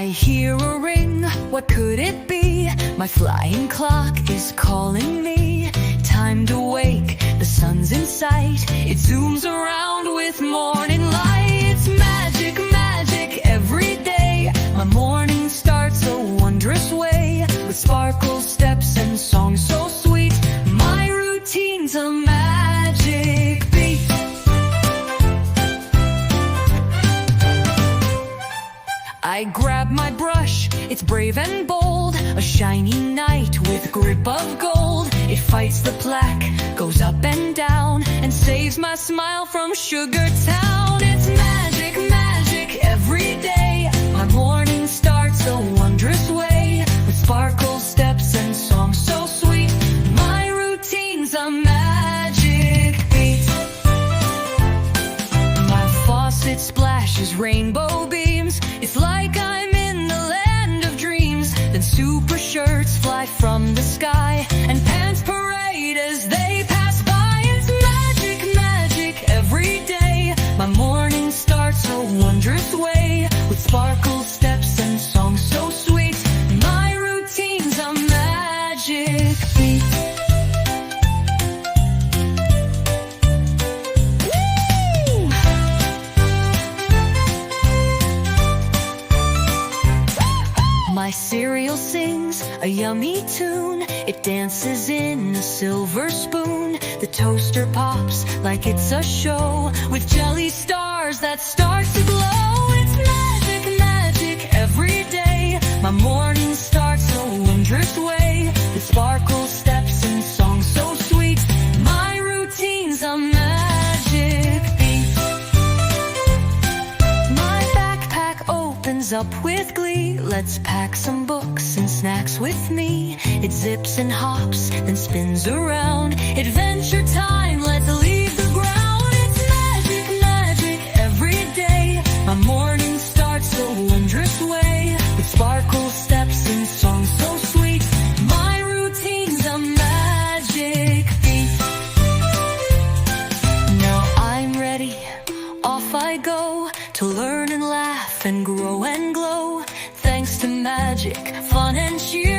I hear a ring, what could it be? My flying clock is calling me. Time to wake, the sun's in sight. It zooms around with morning light. It's magic, magic every day. My morning starts a wondrous way, with sparkles, steps, and songs so sweet. My routine's a magic beat. I grab my brush, it's brave and bold, a shiny knight with grip of gold. It fights the plaque, goes up and down, and saves my smile from Sugar Town. It's magic, magic every day. My morning starts a wondrous way, with sparkles, steps, and songs so sweet. My routine's a magic beat. My faucet splashes rainbow beams. It's like I'm in the land of dreams. Then super shirts fly from the sky, and pants parade as they pass by. It's magic, magic every day. My morning starts a wondrous way, with sparkles, steps, and songs so sweet. My routine's a magic beat. My cereal sings a yummy tune. It dances in a silver spoon. The toaster pops like it's a show, with jelly stars that start to glow. It's magic, magic every day. My morning starts a wondrous way, with sparkles, steps, and songs so sweet. My routine's a magic beat. My backpack opens up with glee. Let's pack some books and snacks with me. It zips and hops, then spins around. Adventure time, let's leave the ground. It's magic, magic every day. My morning starts a wondrous way, with sparkles, steps, and songs so sweet. My routine's a magic beat. Now I'm ready, off I go, to learn and laugh and grow and glow. Thanks to magic, fun and cheer.